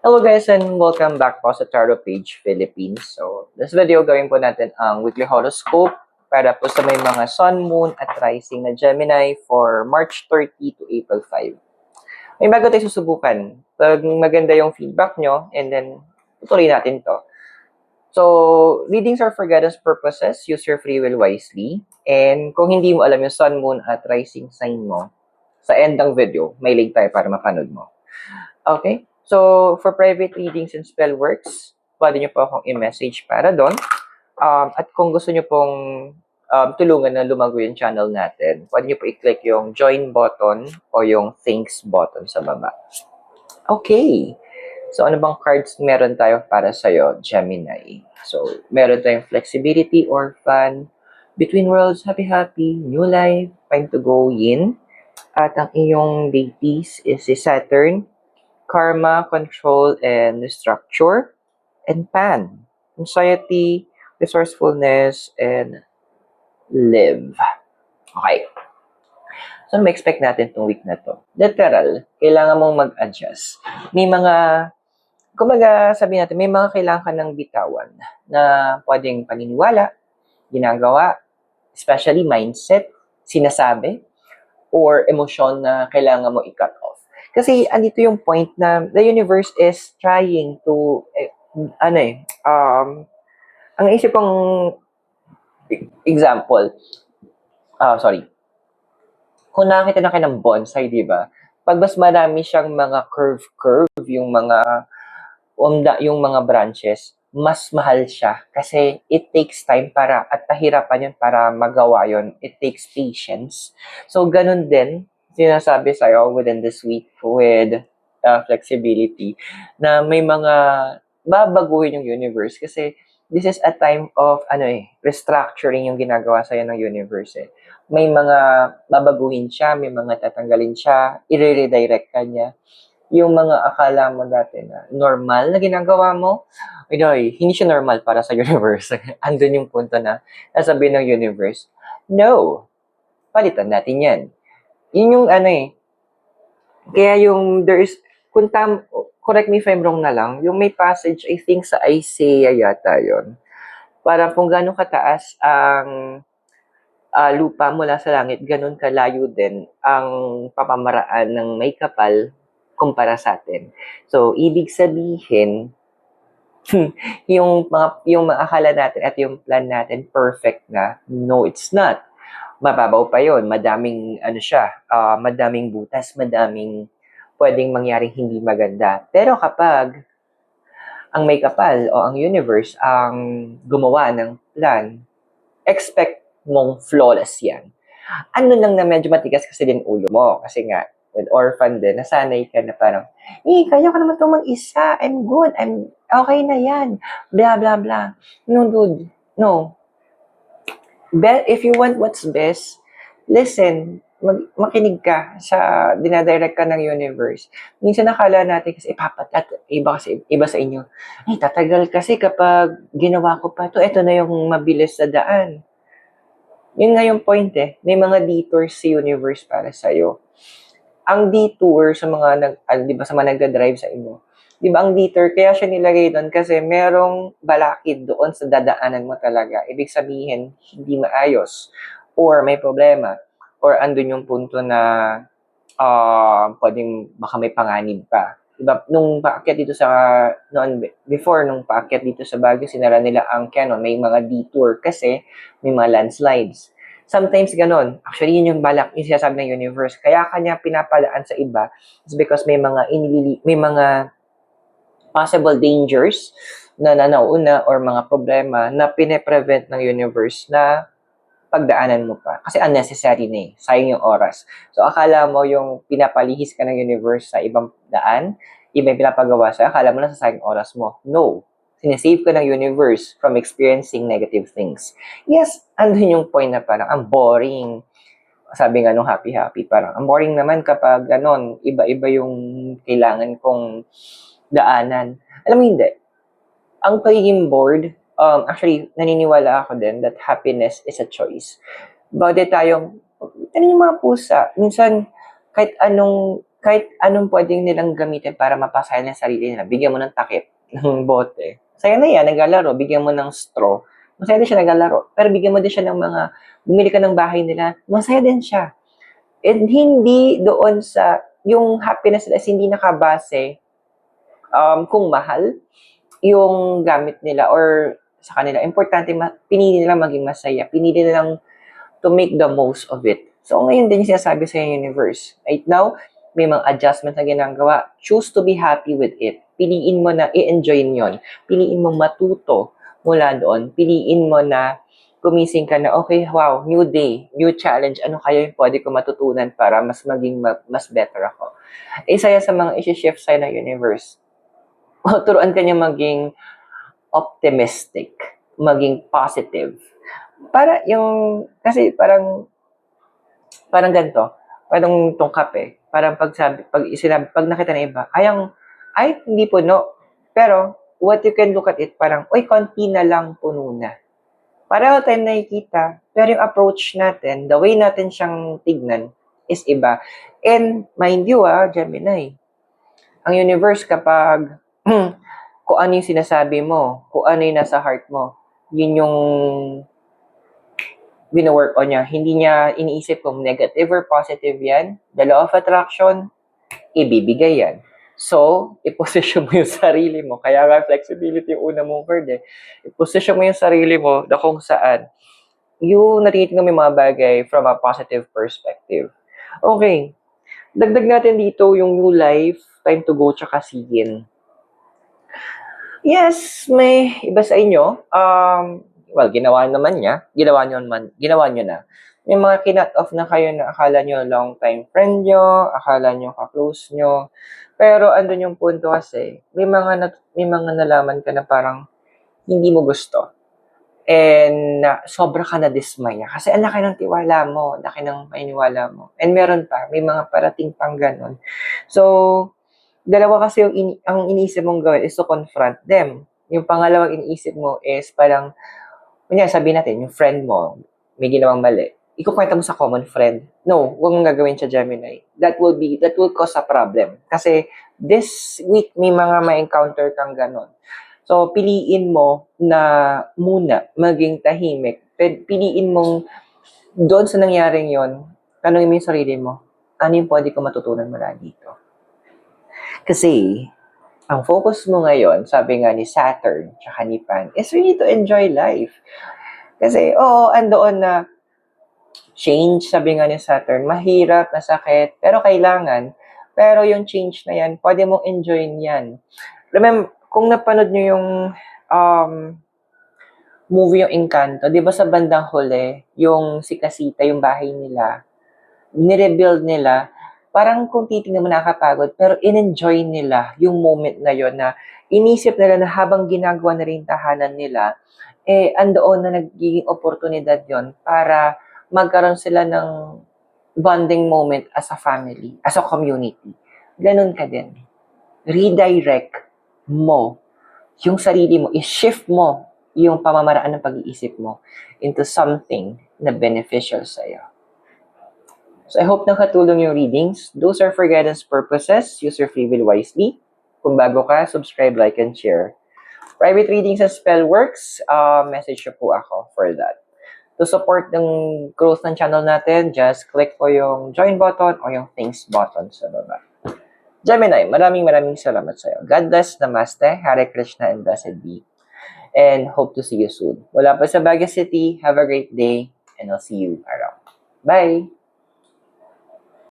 Hello guys and welcome back po sa Tarot Page Philippines. So, this video gawin po natin ang weekly horoscope para po sa may mga Sun, Moon at Rising na Gemini for March 30 to April 5. May bago tayo susubukan. Pag maganda yung feedback nyo, and then tutuloy natin to. So, readings are for guidance purposes. Use your free will wisely. And kung hindi mo alam yung Sun, Moon at Rising sign mo, sa end ng video, may link tayo para mapanood mo. Okay? So, for private readings and spell works, pwede nyo po akong i-message para doon. At kung gusto nyo pong tulungan na lumago yung channel natin, pwede nyo po i-click yung join button o yung thanks button sa baba. Okay. So, ano bang cards meron tayo para sa'yo, Gemini? So, meron tayong flexibility or fun, between worlds, happy, new life, time to go in. At ang iyong deities is si Saturn, karma, control, and structure, and Pan, anxiety, resourcefulness, and live. Okay. So, ma-expect natin itong week na to. Literal, kailangan mong mag-adjust. May mga, kumaga sabihin natin, may mga kailangan ka ng bitawan na pwedeng paniniwala, ginagawa, especially mindset, sinasabi, or emosyon na kailangan mo i-cut off. Kasi andito yung point na the universe is trying to, ang isip kong example, kung nakita na kayo ng bonsai, di ba? Pag mas marami siyang mga curve, yung mga branches, mas mahal siya kasi it takes time para, at pahirapan yun para magawa yun. It takes patience. So, ganun din, sinasabi sa'yo within this week with flexibility na may mga babaguhin yung universe kasi this is a time of restructuring yung ginagawa sa'yo ng universe. May mga babaguhin siya, may mga tatanggalin siya, i-redirect ka niya. Yung mga akala mo dati na normal na ginagawa mo, hindi siya normal para sa universe. Andun yung punto na nasabihin ng universe, no, palitan natin yan. Yun yung kaya yung correct me if I'm wrong na lang, yung may passage, I think sa Isaiah yata yun, para kung gano'ng kataas ang lupa mula sa langit, ganun kalayo din ang pamamaraan ng may kapal kumpara sa atin. So, ibig sabihin, yung mga akala natin at yung plan natin perfect na, no, it's not. Mababaw pa yon, madaming madaming butas, madaming pwedeng mangyaring hindi maganda. Pero kapag ang may kapal o ang universe ang gumawa ng plan, expect mong flawless yan. Ano lang na medyo matigas kasi din ulo mo. Kasi nga, with orphan din, nasanay ka na parang, kaya ko naman itong mag-isa. I'm good. Okay na yan. Blah, blah, blah. No, dude. No. If you want what's best, listen, makinig ka sa dinadirect ka ng universe. Minsan nakala natin kasi iba sa inyo. Tatagal kasi kapag ginawa ko pa to, ito na yung mabilis sa daan. Yun nga yung point May mga detours sa universe para sa'yo. Ang detour sa mga sa mga nagda-drive sa inyo, di ba ang detour, kaya siya nilagay doon kasi merong balakid doon sa dadaanan mo talaga. Ibig sabihin, hindi maayos, or may problema, or andun yung punto na pwedeng baka may panganib pa. Diba, nung paakyat dito nung paakyat dito sa Baguio, sinara nila ang Canon, may mga detour kasi may mga landslides. Sometimes ganon. Actually, yun yung sinasabi ng universe. Kaya kanya pinapalaan sa iba is because may mga possible dangers na nauna or mga problema na pine-prevent ng universe na pagdaanan mo pa. Kasi unnecessary na sayang yung oras. So, akala mo yung pinapalihis ka ng universe sa ibang daan, iba yung pinapagawa sa'yo, akala mo na sayang oras mo. No. Sinesave ka ng universe from experiencing negative things. Yes, andun yung point na parang, ang boring. Sabi nga nung happy, parang, ang boring naman kapag ganon, iba-iba yung kailangan kong daanan. Alam mo, hindi. Ang pagiging bored, actually, naniniwala ako din that happiness is a choice. Bawde tayong, yung mga pusa, minsan, kahit kahit anong pwedeng nilang gamitin para mapasaya ng sarili nila. Bigyan mo ng takip, ng bote. Saya na yan, naglalaro. Bigyan mo ng straw. Masaya din siya naglalaro. Pero bigyan mo din siya ng mga, bumili ka ng bahay nila, masaya din siya. And hindi doon sa, yung happiness nila is hindi nakabase kung mahal yung gamit nila or sa kanila. Importante, pinili nila maging masaya. Pinili nilang to make the most of it. So, ngayon din yung sinasabi sa universe. Right now, may mga adjustments na ginagawa. Choose to be happy with it. Piliin mo na i-enjoy yon. Piliin mo matuto mula doon. Piliin mo na gumising ka na, okay, wow, new day, new challenge. Ano kaya yung pwede ko matutunan para mas maging mas better ako? Isa yan sa mga isi-shift sa'yo ng universe. Turuan ka niya maging optimistic, maging positive. Para yung, kasi parang ganito, parang tong kape, parang pag nakita ng iba, ay, hindi puno. Pero, what you can look at it, parang, uy, konti na lang puno na. Pareho tayo nakikita, pero yung approach natin, the way natin siyang tignan, is iba. And, mind you, Gemini, ang universe kapag, kung ano yung sinasabi mo, kung ano yung nasa heart mo, yun yung wino-work on niya. Hindi niya iniisip kung negative or positive yan. The law of attraction, ibibigay yan. So, i-position mo yung sarili mo. Kaya nga flexibility yung una mong word eh. I-position mo yung sarili mo na kung saan yung natitingnan mo yung mga bagay from a positive perspective. Okay. Dagdag natin dito yung new life, time to go, tsaka sigin. Yes, may iba sa inyo. Well, ginawa nyo na. May mga kinat off na kayo na akala nyo long time friend nyo, akala nyo ka-close nyo. Pero andun yung punto kasi, may mga nalaman ka na parang hindi mo gusto. And sobra ka na dismaya. Kasi ang laki ng tiwala mo, laki ng paniniwala mo. And meron pa, may mga parating pang ganun. So, dalawa kasi ang iniisip mong gawin is to confront them. Yung pangalawang iniisip mo is parang, kunya sabihin natin, yung friend mo, may ginawang mali. Ikukwenta mo sa common friend. No, huwag mong gagawin siya, Gemini. That will cause a problem. Kasi this week, may mga ma-encounter kang ganon. So, piliin mo na muna maging tahimik. Piliin mong doon sa nangyaring yon, tanongin mo yung sarili mo, ano yung pwede ko matutunan mula dito? Kasi, ang focus mo ngayon, sabi nga ni Saturn, tsaka ni Pan, is really to enjoy life. Kasi, andoon na change, sabi nga ni Saturn, mahirap, masakit, pero kailangan. Pero yung change na yan, pwede mong enjoy yan. Remember, kung napanood nyo yung movie yung Encanto, di ba sa bandang huli, yung si Casita, yung bahay nila, nirebuild nila, parang kung titingnan mo nakakapagod, pero in-enjoy nila yung moment na yon na inisip nila na habang ginagawa na rin tahanan nila, andoon na nagiging oportunidad yon para magkaroon sila ng bonding moment as a family, as a community. Ganun ka din. Redirect mo yung sarili mo, i-shift mo yung pamamaraan ng pag-iisip mo into something na beneficial sa'yo. So I hope nakatulong yung readings. Those are for guidance purposes. Use your free will wisely. Kung bago ka, subscribe, like, and share. Private readings and spell works, message nyo po ako for that. To support ng growth ng channel natin, just click po yung join button o yung thanks button sa baba. Gemini, maraming salamat sa iyo. God bless, Namaste, Hare Krishna, and blessed be. And hope to see you soon. Wala pa sa Baguio City. Have a great day, and I'll see you around. Bye!